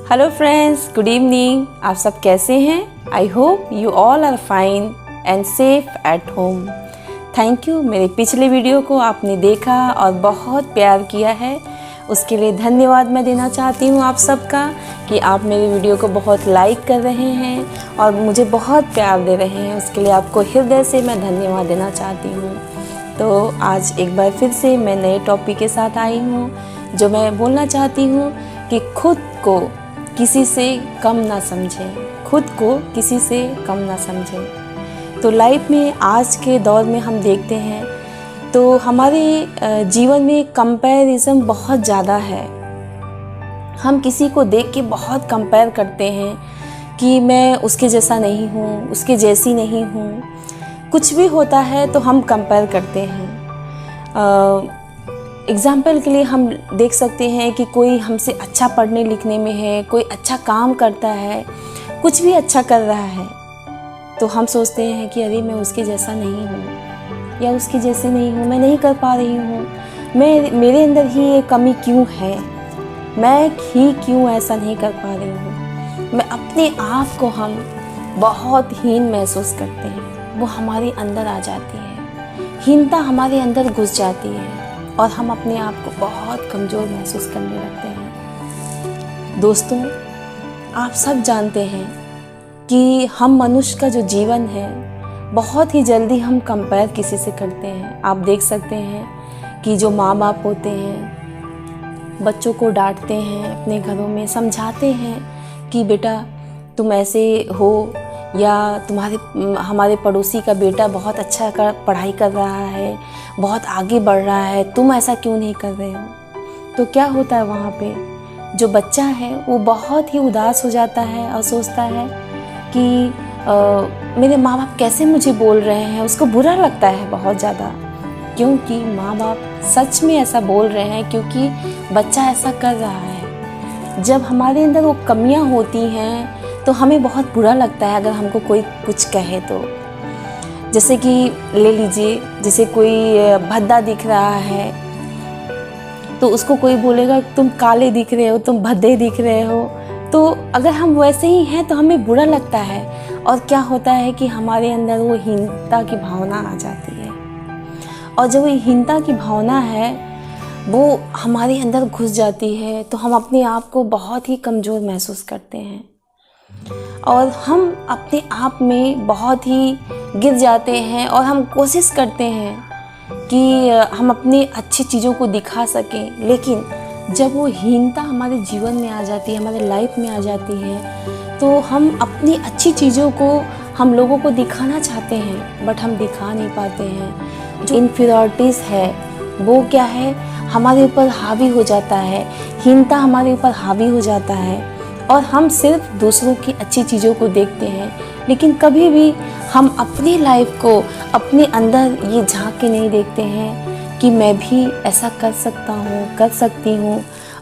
Hello friends, good evening. आप सब कैसे हैं? I hope you all are fine and safe at home. Thank you. मेरे पिछले वीडियो को आपने देखा और बहुत प्यार किया है, उसके लिए धन्यवाद मैं देना चाहती हूँ आप सबका कि आप मेरे वीडियो को बहुत लाइक कर रहे हैं और मुझे बहुत प्यार दे रहे हैं। उसके लिए आपको हृदय से मैं धन्यवाद देना चाहती हूँ। तो आज एक बार फिर से मैं नए टॉपिक के साथ आई हूँ, जो मैं बोलना चाहती हूँ कि खुद को किसी से कम ना समझें, खुद को किसी से कम ना समझें। तो लाइफ में आज के दौर में हम देखते हैं तो हमारे जीवन में कंपैरिज़न बहुत ज़्यादा है। हम किसी को देख के बहुत कंपेयर करते हैं कि मैं उसके जैसा नहीं हूँ, उसके जैसी नहीं हूँ। कुछ भी होता है तो हम कंपेयर करते हैं। एग्ज़ाम्पल के लिए हम देख सकते हैं कि कोई हमसे अच्छा पढ़ने लिखने में है, कोई अच्छा काम करता है, कुछ भी अच्छा कर रहा है, तो हम सोचते हैं कि अरे मैं उसके जैसा नहीं हूँ या उसकी जैसी नहीं हूँ, मैं नहीं कर पा रही हूँ, मेरे अंदर ही ये कमी क्यों है, मैं ही क्यों ऐसा नहीं कर पा रही हूँ। मैं अपने आप को हम बहुत हीन महसूस करते हैं, वो हमारे अंदर आ जाती है, हीनता हमारे अंदर घुस जाती है और हम अपने आप को बहुत कमज़ोर महसूस करने लगते हैं। दोस्तों, आप सब जानते हैं कि हम मनुष्य का जो जीवन है बहुत ही जल्दी हम कंपेयर किसी से करते हैं। आप देख सकते हैं कि जो माँ बाप होते हैं बच्चों को डांटते हैं, अपने घरों में समझाते हैं कि बेटा तुम ऐसे हो, या हमारे पड़ोसी का बेटा बहुत अच्छा पढ़ाई कर रहा है, बहुत आगे बढ़ रहा है, तुम ऐसा क्यों नहीं कर रहे हो। तो क्या होता है, वहाँ पे जो बच्चा है वो बहुत ही उदास हो जाता है और सोचता है कि मेरे माँ बाप कैसे मुझे बोल रहे हैं। उसको बुरा लगता है बहुत ज़्यादा, क्योंकि माँ बाप सच में ऐसा बोल रहे हैं, क्योंकि बच्चा ऐसा कर रहा है। जब हमारे अंदर वो कमियाँ होती हैं तो हमें बहुत बुरा लगता है अगर हमको कोई कुछ कहे तो। जैसे कि ले लीजिए, जैसे कोई भद्दा दिख रहा है तो उसको कोई बोलेगा तुम काले दिख रहे हो, तुम भद्दे दिख रहे हो। तो अगर हम वैसे ही हैं तो हमें बुरा लगता है, और क्या होता है कि हमारे अंदर वो हीनता की भावना आ जाती है। और जब वो हीनता की भावना है वो हमारे अंदर घुस जाती है तो हम अपने आप को बहुत ही कमज़ोर महसूस करते हैं और हम अपने आप में बहुत ही गिर जाते हैं। और हम कोशिश करते हैं कि हम अपनी अच्छी चीज़ों को दिखा सकें, लेकिन जब वो हीनता हमारे जीवन में आ जाती है, हमारे लाइफ में आ जाती है, तो हम अपनी अच्छी चीज़ों को हम लोगों को दिखाना चाहते हैं बट हम दिखा नहीं पाते हैं। जो इन्फीरियरिटीज़ है वो क्या है, हमारे ऊपर हावी हो जाता है, हीनता हमारे ऊपर हावी हो जाता है और हम सिर्फ दूसरों की अच्छी चीज़ों को देखते हैं, लेकिन कभी भी हम अपनी लाइफ को अपने अंदर ये झांक के नहीं देखते हैं कि मैं भी ऐसा कर सकता हूँ, कर सकती हूँ,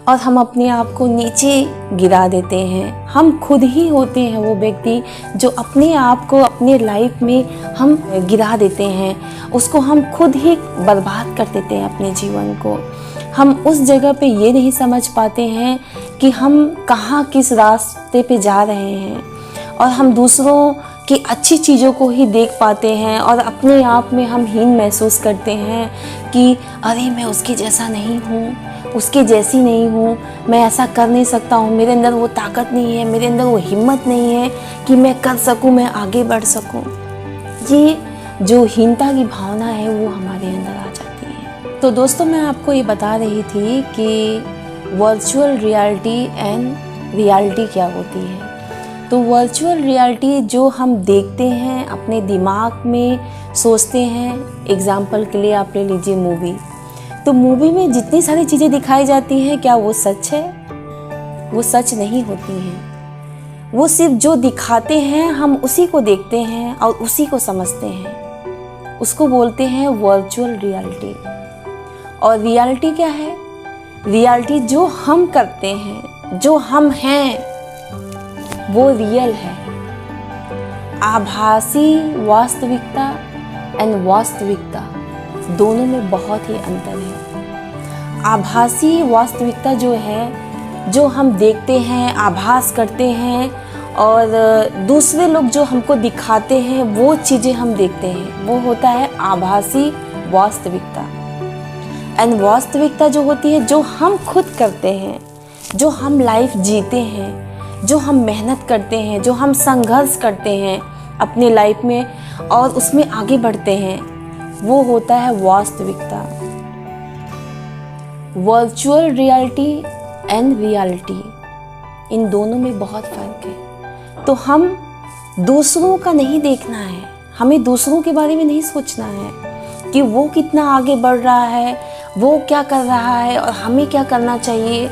और हम अपने आप को नीचे गिरा देते हैं। हम खुद ही होते हैं वो व्यक्ति जो अपने आप को अपने लाइफ में हम गिरा देते हैं, उसको हम खुद ही बर्बाद कर देते हैं अपने जीवन को। हम उस जगह पे ये नहीं समझ पाते हैं कि हम कहाँ किस रास्ते पे जा रहे हैं, और हम दूसरों की अच्छी चीज़ों को ही देख पाते हैं और अपने आप में हम हीन महसूस करते हैं कि अरे मैं उसके जैसा नहीं हूँ, उसके जैसी नहीं हूँ, मैं ऐसा कर नहीं सकता हूँ, मेरे अंदर वो ताकत नहीं है, मेरे अंदर वो हिम्मत नहीं है कि मैं कर सकूँ, मैं आगे बढ़ सकूँ। ये जो हीनता की भावना है वो हमारे अंदर आ जाती है। तो दोस्तों, मैं आपको ये बता रही थी कि वर्चुअल रियलिटी एंड रियलिटी क्या होती है। तो वर्चुअल रियलिटी जो हम देखते हैं, अपने दिमाग में सोचते हैं। एग्जाम्पल के लिए आप ले लीजिए मूवी। तो मूवी में जितनी सारी चीज़ें दिखाई जाती हैं, क्या वो सच है? वो सच नहीं होती हैं। वो सिर्फ जो दिखाते हैं हम उसी को देखते हैं और उसी को समझते हैं। उसको बोलते हैं वर्चुअल रियलिटी। और रियलिटी क्या है? रियलिटी जो हम करते हैं, जो हम हैं, वो रियल है। आभासी वास्तविकता एंड वास्तविकता दोनों में बहुत ही अंतर है। आभासी वास्तविकता जो है जो हम देखते हैं, आभास करते हैं, और दूसरे लोग जो हमको दिखाते हैं वो चीज़ें हम देखते हैं, वो होता है आभासी वास्तविकता। एंड वास्तविकता जो होती है, जो हम खुद करते हैं, जो हम लाइफ जीते हैं, जो हम मेहनत करते हैं, जो हम संघर्ष करते हैं अपने लाइफ में और उसमें आगे बढ़ते हैं, वो होता है वास्तविकता। वर्चुअल रियलिटी एंड रियलिटी, इन दोनों में बहुत फ़र्क है। तो हम दूसरों का नहीं देखना है, हमें दूसरों के बारे में नहीं सोचना है कि वो कितना आगे बढ़ रहा है, वो क्या कर रहा है और हमें क्या करना चाहिए।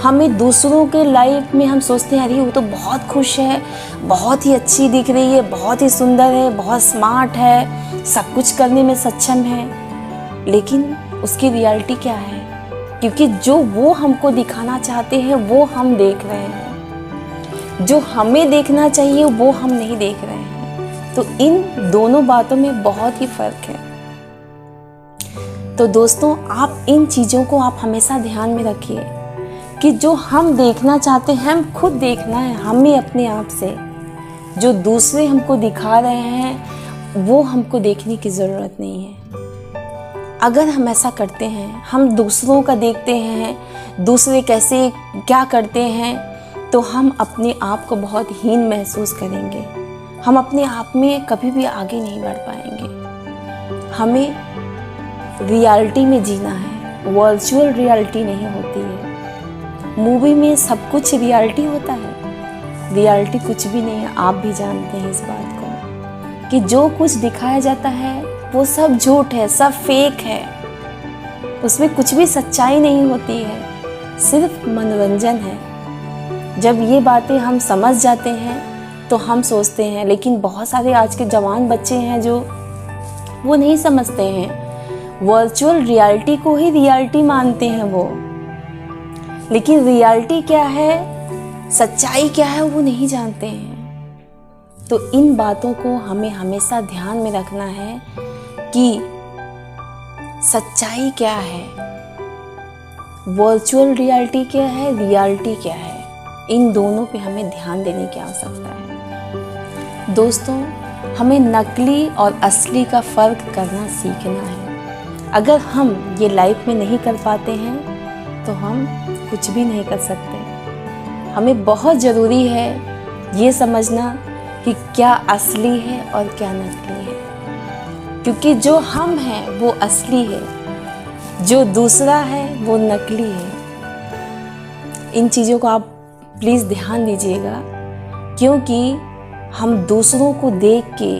हमें दूसरों के लाइफ में हम सोचते हैं अरे वो तो बहुत खुश है, बहुत ही अच्छी दिख रही है, बहुत ही सुंदर है, बहुत स्मार्ट है, सब कुछ करने में सक्षम है, लेकिन उसकी रियलिटी क्या है? क्योंकि जो वो हमको दिखाना चाहते हैं वो हम देख रहे हैं, जो हमें देखना चाहिए वो हम नहीं देख रहे हैं। तो इन दोनों बातों में बहुत ही फ़र्क है। तो दोस्तों, आप इन चीज़ों को आप हमेशा ध्यान में रखिए कि जो हम देखना चाहते हैं हम खुद देखना है हमें अपने आप से। जो दूसरे हमको दिखा रहे हैं वो हमको देखने की ज़रूरत नहीं है। अगर हम ऐसा करते हैं, हम दूसरों का देखते हैं, दूसरे कैसे क्या करते हैं, तो हम अपने आप को बहुत हीन महसूस करेंगे। हम अपने आप में कभी भी आगे नहीं बढ़ पाएंगे। हमें रियलिटी में जीना है, वर्चुअल रियलिटी नहीं होती है। मूवी में सब कुछ रियलिटी होता है, रियलिटी कुछ भी नहीं है। आप भी जानते हैं इस बात को कि जो कुछ दिखाया जाता है वो सब झूठ है, सब फेक है, उसमें कुछ भी सच्चाई नहीं होती है, सिर्फ मनोरंजन है। जब ये बातें हम समझ जाते हैं तो हम सोचते हैं, लेकिन बहुत सारे आज के जवान बच्चे हैं जो वो नहीं समझते हैं, वर्चुअल रियलिटी को ही रियलिटी मानते हैं वो, लेकिन रियलिटी क्या है, सच्चाई क्या है, वो नहीं जानते हैं। तो इन बातों को हमें हमेशा ध्यान में रखना है कि सच्चाई क्या है, वर्चुअल रियलिटी क्या है, रियलिटी क्या है। इन दोनों पे हमें ध्यान देने की आवश्यकता है। दोस्तों, हमें नकली और असली का फ़र्क करना सीखना है। अगर हम ये लाइफ में नहीं कर पाते हैं तो हम कुछ भी नहीं कर सकते। हमें बहुत ज़रूरी है ये समझना कि क्या असली है और क्या नकली है, क्योंकि जो हम हैं वो असली है, जो दूसरा है वो नकली है। इन चीज़ों को आप प्लीज़ ध्यान दीजिएगा, क्योंकि हम दूसरों को देख के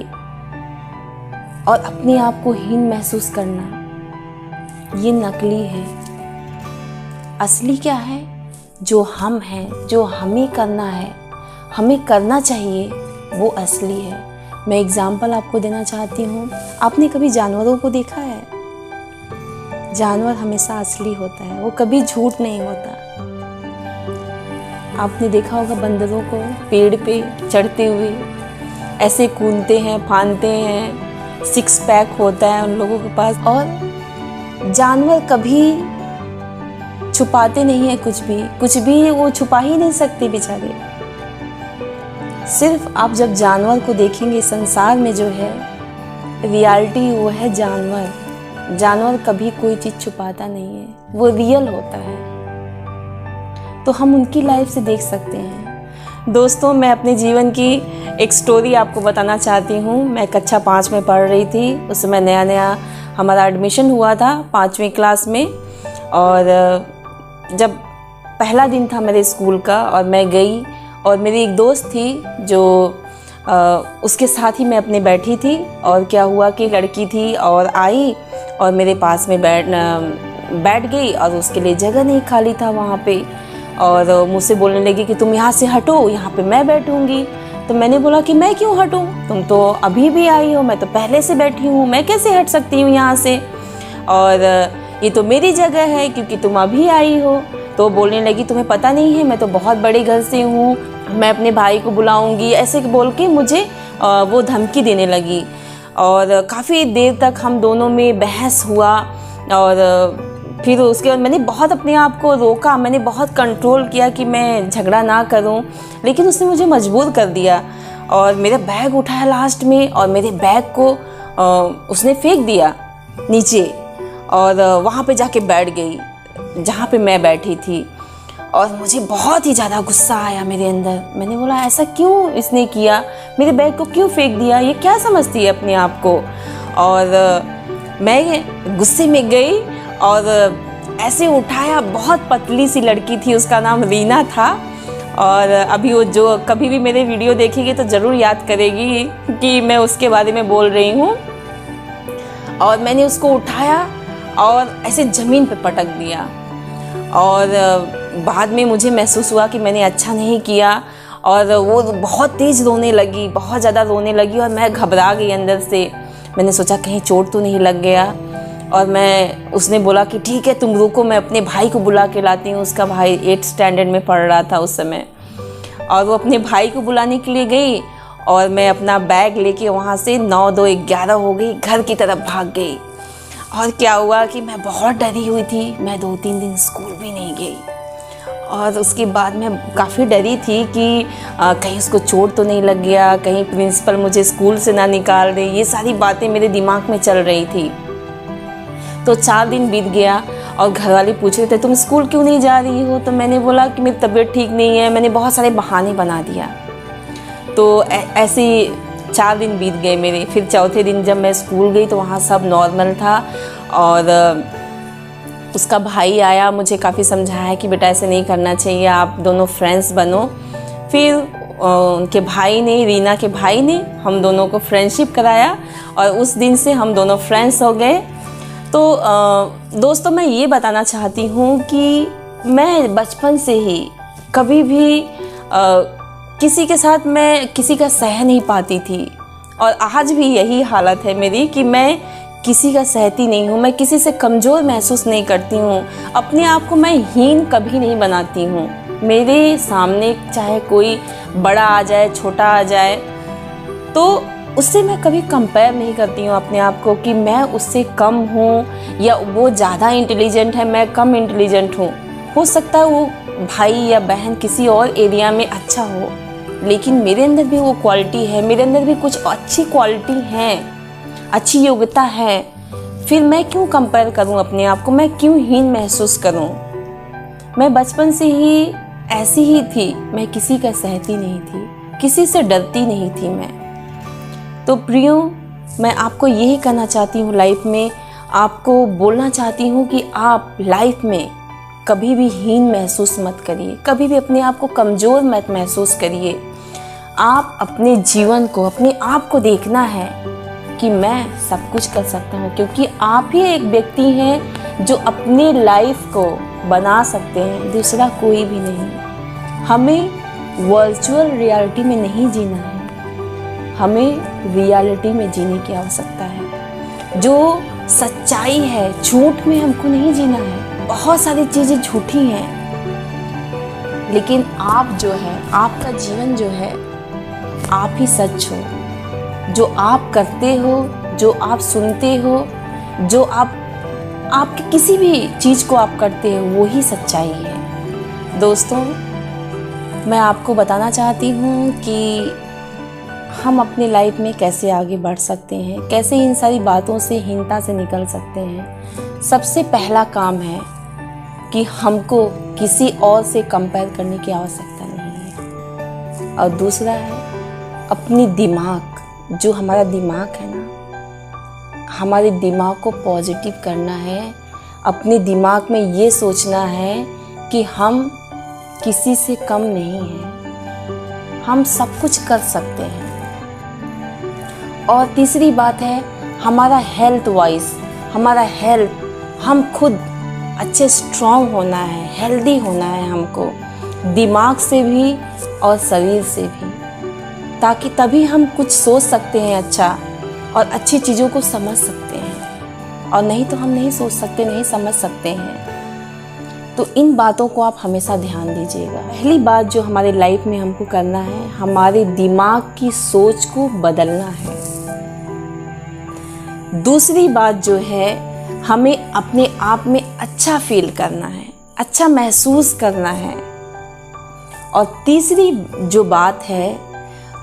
और अपने आप को हीन महसूस करना ये नकली है। असली क्या है? जो हम हैं, जो हमें करना है, हमें करना चाहिए, वो असली है। मैं एग्जाम्पल आपको देना चाहती हूँ। आपने कभी जानवरों को देखा है? जानवर हमेशा असली होता है, वो कभी झूठ नहीं होता। आपने देखा होगा बंदरों को पेड़ पे चढ़ते हुए, ऐसे कूदते हैं, फांदते हैं, 6 पैक होता है उन लोगों के पास, और जानवर कभी छुपाते नहीं है कुछ भी वो छुपा ही नहीं सकते बेचारे। सिर्फ आप जब जानवर को देखेंगे संसार में, जो है रियलिटी, वो है जानवर। जानवर कभी कोई चीज़ छुपाता नहीं है, वो रियल होता है। तो हम उनकी लाइफ से देख सकते हैं। दोस्तों, मैं अपने जीवन की एक स्टोरी आपको बताना चाहती हूँ। मैं कक्षा 5 में पढ़ रही थी। उस समय नया हमारा एडमिशन हुआ था 5वीं क्लास में, और जब पहला दिन था मेरे स्कूल का और मैं गई, और मेरी एक दोस्त थी जो उसके साथ ही मैं अपने बैठी थी। और क्या हुआ कि लड़की थी और आई और मेरे पास में बैठ गई, और उसके लिए जगह नहीं खाली था वहाँ पे, और मुझसे बोलने लगी कि तुम यहाँ से हटो, यहाँ पे मैं बैठूँगी। तो मैंने बोला कि मैं क्यों हटूँ, तुम तो अभी भी आई हो, मैं तो पहले से बैठी हूँ, मैं कैसे हट सकती हूँ यहाँ से, और ये तो मेरी जगह है क्योंकि तुम अभी आई हो। तो बोलने लगी तुम्हें पता नहीं है, मैं तो बहुत बड़े घर से हूँ, मैं अपने भाई को बुलाऊँगी, ऐसे बोल के मुझे वो धमकी देने लगी। और काफ़ी देर तक हम दोनों में बहस हुआ, और फिर उसके बाद मैंने बहुत अपने आप को रोका, मैंने बहुत कंट्रोल किया कि मैं झगड़ा ना करूं, लेकिन उसने मुझे मजबूर कर दिया और मेरा बैग उठाया लास्ट में और मेरे बैग को उसने फेंक दिया नीचे और वहाँ पे जाके बैठ गई जहाँ पे मैं बैठी थी। और मुझे बहुत ही ज़्यादा गुस्सा आया मेरे अंदर। मैंने बोला ऐसा क्यों इसने किया, मेरे बैग को क्यों फेंक दिया, ये क्या समझती है अपने आप को। और मैं गुस्से में गई और ऐसे उठाया। बहुत पतली सी लड़की थी, उसका नाम रीना था। और अभी वो जो कभी भी मेरे वीडियो देखेगी तो ज़रूर याद करेगी कि मैं उसके बारे में बोल रही हूँ। और मैंने उसको उठाया और ऐसे ज़मीन पे पटक दिया और बाद में मुझे महसूस हुआ कि मैंने अच्छा नहीं किया। और वो बहुत तेज़ रोने लगी, बहुत ज़्यादा रोने लगी और मैं घबरा गई अंदर से। मैंने सोचा कहीं चोट तो नहीं लग गया। और उसने बोला कि ठीक है तुम रुको, मैं अपने भाई को बुला के लाती हूँ। उसका भाई 8th स्टैंडर्ड में पढ़ रहा था उस समय। और वो अपने भाई को बुलाने के लिए गई और मैं अपना बैग लेके वहाँ से 9, 2, 11 हो गई, घर की तरफ भाग गई। और क्या हुआ कि मैं बहुत डरी हुई थी। मैं 2-3 दिन स्कूल भी नहीं गई और उसके बाद मैं काफ़ी डरी थी कि कहीं उसको चोट तो नहीं लग गया, कहीं प्रिंसिपल मुझे स्कूल से ना निकाल दे। ये सारी बातें मेरे दिमाग में चल रही थी। तो 4 दिन बीत गया और घर वाले पूछ रहे थे तुम स्कूल क्यों नहीं जा रही हो। तो मैंने बोला कि मेरी तबीयत ठीक नहीं है। मैंने बहुत सारे बहाने बना दिया। तो ऐसे 4 दिन बीत गए मेरे। फिर चौथे दिन जब मैं स्कूल गई तो वहाँ सब नॉर्मल था। और उसका भाई आया, मुझे काफ़ी समझाया कि बेटा ऐसे नहीं करना चाहिए, आप दोनों फ्रेंड्स बनो। फिर उनके भाई ने, रीना के भाई ने हम दोनों को फ्रेंडशिप कराया और उस दिन से हम दोनों फ्रेंड्स हो गए। तो दोस्तों मैं ये बताना चाहती हूँ कि मैं बचपन से ही कभी भी किसी के साथ मैं किसी का सह नहीं पाती थी। और आज भी यही हालत है मेरी कि मैं किसी का सहती नहीं हूँ। मैं किसी से कमज़ोर महसूस नहीं करती हूँ। अपने आप को मैं हीन कभी नहीं बनाती हूँ। मेरे सामने चाहे कोई बड़ा आ जाए, छोटा आ जाए, तो उससे मैं कभी कंपेयर नहीं करती हूँ अपने आप को कि मैं उससे कम हूँ या वो ज़्यादा इंटेलिजेंट है, मैं कम इंटेलिजेंट हूँ। हो सकता है वो भाई या बहन किसी और एरिया में अच्छा हो, लेकिन मेरे अंदर भी वो क्वालिटी है, मेरे अंदर भी कुछ अच्छी क्वालिटी हैं, अच्छी योग्यता है। फिर मैं क्यों कंपेयर करूं अपने आप को, मैं क्यों हीन महसूस करूं। मैं बचपन से ही ऐसी ही थी। मैं किसी का सहती नहीं थी, किसी से डरती नहीं थी मैं। तो प्रियो, मैं आपको यही कहना चाहती हूँ, लाइफ में आपको बोलना चाहती हूँ कि आप लाइफ में कभी भी हीन महसूस मत करिए, कभी भी अपने आप को कमज़ोर मत महसूस करिए। आप अपने जीवन को, अपने आप को देखना है कि मैं सब कुछ कर सकता हूँ, क्योंकि आप ही एक व्यक्ति हैं जो अपने लाइफ को बना सकते हैं, दूसरा कोई भी नहीं। हमें वर्चुअल रियलिटी में नहीं जीना है, हमें रियलिटी में जीने की आवश्यकता है। जो सच्चाई है, झूठ में हमको नहीं जीना है। बहुत सारी चीज़ें झूठी हैं, लेकिन आप जो है, आपका जीवन जो है, आप ही सच हो। जो आप करते हो, जो आप सुनते हो, जो आपके किसी भी चीज़ को आप करते हो, वो ही सच्चाई है। दोस्तों, मैं आपको बताना चाहती हूँ कि हम अपनी लाइफ में कैसे आगे बढ़ सकते हैं, कैसे इन सारी बातों से, हीनता से निकल सकते हैं। सबसे पहला काम है कि हमको किसी और से कंपेयर करने की आवश्यकता नहीं है। और दूसरा है अपनी दिमाग, जो हमारा दिमाग है ना, हमारे दिमाग को पॉजिटिव करना है। अपने दिमाग में ये सोचना है कि हम किसी से कम नहीं हैं, हम सब कुछ कर सकते हैं। और तीसरी बात है हमारा हेल्थ वाइज, हमारा हेल्थ, हम खुद अच्छे स्ट्रॉन्ग होना है, हेल्दी होना है हमको, दिमाग से भी और शरीर से भी, ताकि तभी हम कुछ सोच सकते हैं अच्छा और अच्छी चीज़ों को समझ सकते हैं। और नहीं तो हम नहीं सोच सकते, नहीं समझ सकते हैं। तो इन बातों को आप हमेशा ध्यान दीजिएगा। पहली बात जो हमारे लाइफ में हमको करना है, हमारे दिमाग की सोच को बदलना है। दूसरी बात जो है, हमें अपने आप में अच्छा फील करना है, अच्छा महसूस करना है। और तीसरी जो बात है,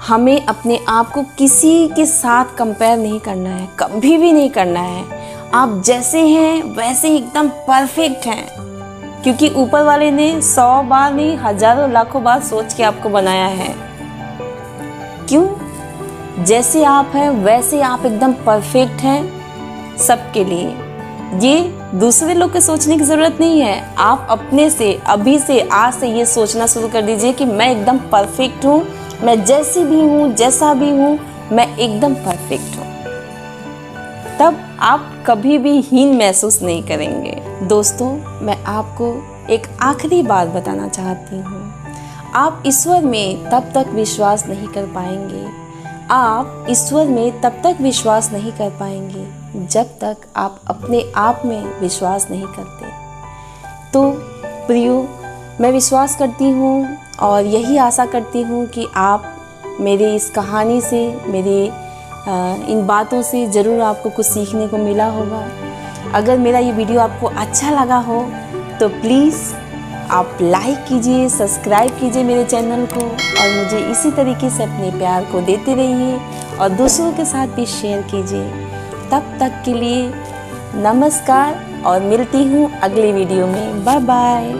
हमें अपने आप को किसी के साथ कंपेयर नहीं करना है, कभी भी नहीं करना है। आप जैसे हैं वैसे ही एकदम परफेक्ट हैं, क्योंकि ऊपर वाले ने 100 बार नहीं, हजारों लाखों बार सोच के आपको बनाया है। क्यों? जैसे आप हैं वैसे आप एकदम परफेक्ट हैं सबके लिए। ये दूसरे लोग के सोचने की ज़रूरत नहीं है। आप अपने से, अभी से, आज से ये सोचना शुरू कर दीजिए कि मैं एकदम परफेक्ट हूँ, मैं जैसी भी हूँ, जैसा भी हूँ, मैं एकदम परफेक्ट हूँ। तब आप कभी भी हीन महसूस नहीं करेंगे। दोस्तों, मैं आपको एक आखिरी बात बताना चाहती हूँ। आप ईश्वर में तब तक विश्वास नहीं कर पाएंगे, आप ईश्वर में तब तक विश्वास नहीं कर पाएंगे जब तक आप अपने आप में विश्वास नहीं करते। तो प्रियो, मैं विश्वास करती हूँ और यही आशा करती हूँ कि आप मेरी इस कहानी से, मेरी इन बातों से ज़रूर आपको कुछ सीखने को मिला होगा। अगर मेरा ये वीडियो आपको अच्छा लगा हो तो प्लीज़ आप लाइक कीजिए, सब्सक्राइब कीजिए मेरे चैनल को, और मुझे इसी तरीके से अपने प्यार को देते रहिए और दूसरों के साथ भी शेयर कीजिए। तब तक के लिए नमस्कार और मिलती हूँ अगले वीडियो में। Bye bye.